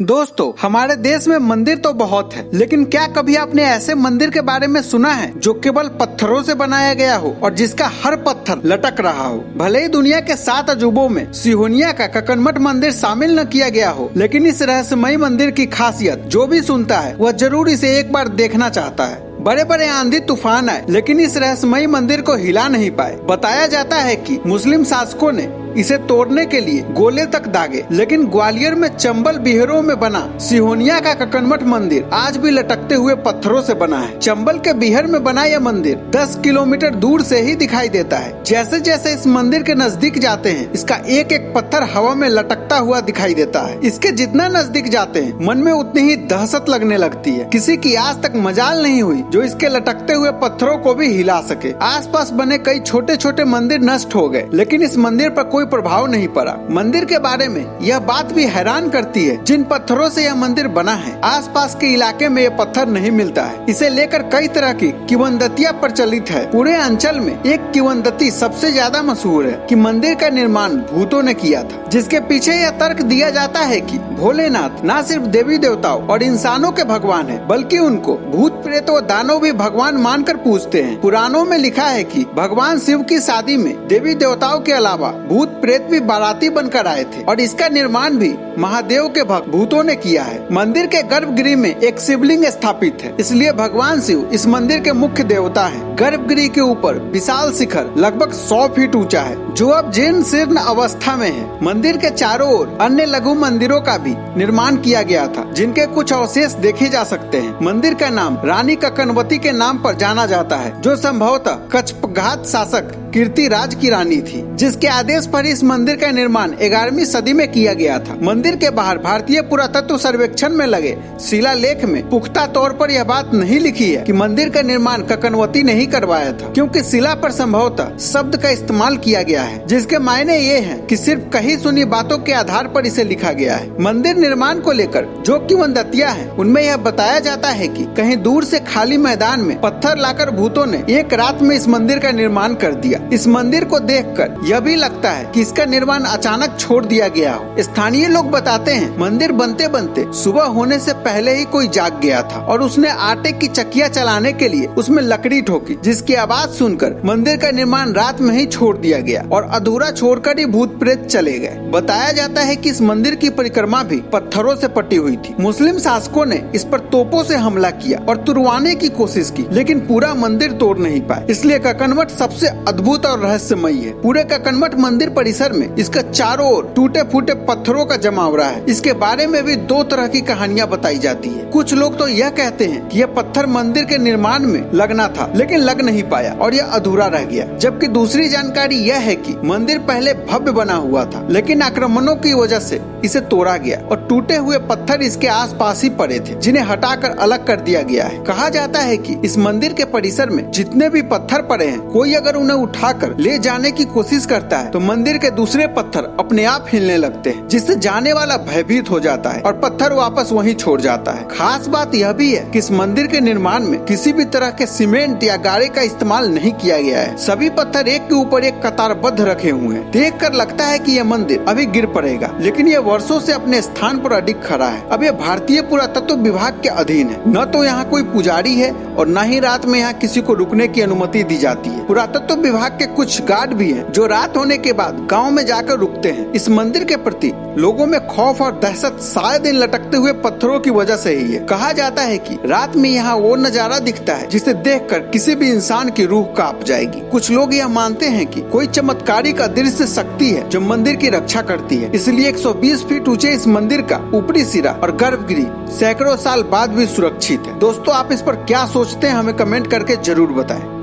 दोस्तों, हमारे देश में मंदिर तो बहुत है, लेकिन क्या कभी आपने ऐसे मंदिर के बारे में सुना है जो केवल पत्थरों से बनाया गया हो और जिसका हर पत्थर लटक रहा हो? भले ही दुनिया के 7 अजूबों में सिहोनिया का कक्कड़मठ मंदिर शामिल न किया गया हो, लेकिन इस रहस्यमयी मंदिर की खासियत जो भी सुनता है वह जरूर इसे एक बार देखना चाहता है। बड़े बड़े आंधी तूफान आए, लेकिन इस रहस्यमयी मंदिर को हिला नहीं पाए। बताया जाता है कि मुस्लिम शासकों ने इसे तोड़ने के लिए गोले तक दागे, लेकिन ग्वालियर में चंबल बिहरों में बना सिहोनिया का कक्कड़मठ मंदिर आज भी लटकते हुए पत्थरों से बना है। चंबल के बिहर में बना यह मंदिर 10 किलोमीटर दूर से ही दिखाई देता है। जैसे जैसे इस मंदिर के नजदीक जाते हैं, इसका एक एक पत्थर हवा में लटकता हुआ दिखाई देता है। इसके जितना नजदीक जाते हैं, मन में उतनी ही दहशत लगने लगती है। किसी की आज तक मजाल नहीं हुई जो इसके लटकते हुए पत्थरों को भी हिला सके। आसपास बने कई छोटे छोटे मंदिर नष्ट हो गए, लेकिन इस मंदिर पर कोई प्रभाव नहीं पड़ा। मंदिर के बारे में यह बात भी हैरान करती है, जिन पत्थरों से यह मंदिर बना है, आसपास के इलाके में यह पत्थर नहीं मिलता है। इसे लेकर कई तरह की किंवदंतियां प्रचलित है। पूरे अंचल में एक किंवदंती सबसे ज्यादा मशहूर है कि मंदिर का निर्माण भूतों ने किया था, जिसके पीछे यह तर्क दिया जाता है कि भोलेनाथ न सिर्फ देवी देवताओं और इंसानों के भगवान है, बल्कि उनको भूत प्रेत व दानव भी भगवान मानकर पूजते हैं। पुराणों में लिखा है कि भगवान शिव की शादी में देवी देवताओं के अलावा भूत प्रेत भी बाराती बनकर आए थे और इसका निर्माण भी महादेव के भक्त भूतों ने किया है। मंदिर के गर्भगृह में एक शिवलिंग स्थापित है, इसलिए भगवान शिव इस मंदिर के मुख्य देवता हैं। गर्भगृह के ऊपर विशाल शिखर लगभग 100 फीट ऊंचा है, जो अब जीर्ण शीर्ण अवस्था में है। मंदिर के चारों ओर अन्य लघु मंदिरों का भी निर्माण किया गया था, जिनके कुछ अवशेष देखे जा सकते हैं। मंदिर का नाम रानी कक्कड़वती के नाम पर जाना जाता है, जो संभवतः कच्छपघात शासक कीर्तिराज की रानी थी, जिसके आदेश पर इस मंदिर का निर्माण 11वीं सदी में किया गया था। मंदिर के बाहर भारतीय पुरातत्व सर्वेक्षण में लगे शिलालेख में पुख्ता तौर पर यह बात नहीं लिखी है कि मंदिर का निर्माण कक्कड़वती ने ही करवाया था, क्योंकि शिला पर संभवतः शब्द का इस्तेमाल किया गया है, जिसके मायने ये हैं कि सिर्फ कही सुनी बातों के आधार पर इसे लिखा गया है। मंदिर निर्माण को लेकर जो किंवदंतियां हैं, उनमें यह बताया जाता है कि कहीं दूर से खाली मैदान में पत्थर लाकर भूतों ने एक रात में इस मंदिर का निर्माण कर दिया। इस मंदिर को देखकर यह भी लगता है कि इसका निर्माण अचानक छोड़ दिया गया हो। स्थानीय लोग बताते हैं, मंदिर बनते बनते सुबह होने से पहले ही कोई जाग गया था और उसने आटे की चक्कियां चलाने के लिए उसमें लकड़ी ठोकी, जिसकी आवाज सुनकर मंदिर का निर्माण रात में ही छोड़ दिया गया और अधूरा छोड़कर ही भूत प्रेत चले गए। बताया जाता है कि इस मंदिर की परिक्रमा भी पत्थरों से पटी हुई थी। मुस्लिम शासकों ने इस पर तोपों से हमला किया और तुड़वाने की कोशिश की, लेकिन पूरा मंदिर तोड़ नहीं पाए। इसलिए कक्कड़मठ सबसे अद्भुत और रहस्यमयी है। पूरे कक्कड़मठ मंदिर परिसर में इसका चारों ओर टूटे फूटे पत्थरों का जमावड़ा है। इसके बारे में भी 2 तरह की कहानियां बताई जाती है। कुछ लोग तो यह कहते हैं कि यह पत्थर मंदिर के निर्माण में लगना था, लेकिन लग नहीं पाया और यह अधूरा रह गया। जबकि दूसरी जानकारी यह है कि मंदिर पहले भव्य बना हुआ था, लेकिन आक्रमणों की वजह से इसे तोड़ा गया और टूटे हुए पत्थर इसके आसपास ही पड़े थे, जिन्हें हटाकर अलग कर दिया गया है। कहा जाता है कि इस मंदिर के परिसर में जितने भी पत्थर पड़े हैं, कोई अगर उन्हें उठाकर ले जाने की कोशिश करता है तो मंदिर के दूसरे पत्थर अपने आप हिलने लगते हैं, जिससे जाने वाला भयभीत हो जाता है और पत्थर वापस वहीं छोड़ जाता है। खास बात यह भी है कि इस मंदिर के निर्माण में किसी भी तरह के सीमेंट या गारे का इस्तेमाल नहीं किया गया है। सभी पत्थर एक के ऊपर एक कतारबद्ध रखे हुए हैं। देखकर लगता है कि यह मंदिर अभी गिर पड़ेगा, लेकिन यह वर्षों से अपने स्थान पर अडिग खड़ा है। अब यह भारतीय पुरातत्व विभाग के अधीन है। न तो यहाँ कोई पुजारी है और न ही रात में यहाँ किसी को रुकने की अनुमति दी जाती है। पुरातत्व विभाग के कुछ गार्ड भी हैं, जो रात होने के बाद गांव में जाकर रुकते हैं। इस मंदिर के प्रति लोगों में खौफ और दहशत शायद इन लटकते हुए पत्थरों की वजह से ही है। कहा जाता है कि रात में यहाँ वो नजारा दिखता है जिसे देखकर किसी भी इंसान की रूह कांप जाएगी। कुछ लोग यह मानते हैं कि कोई चमत्कारिक अदृश्य शक्ति है जो मंदिर की रक्षा करती है, इसलिए 120 फीट ऊंचे इस मंदिर का ऊपरी सिरा और गर्भगृह सैकड़ों साल बाद भी सुरक्षित है। दोस्तों, आप इस पर क्या सोचते हैं, हमें कमेंट करके जरूर बताएं।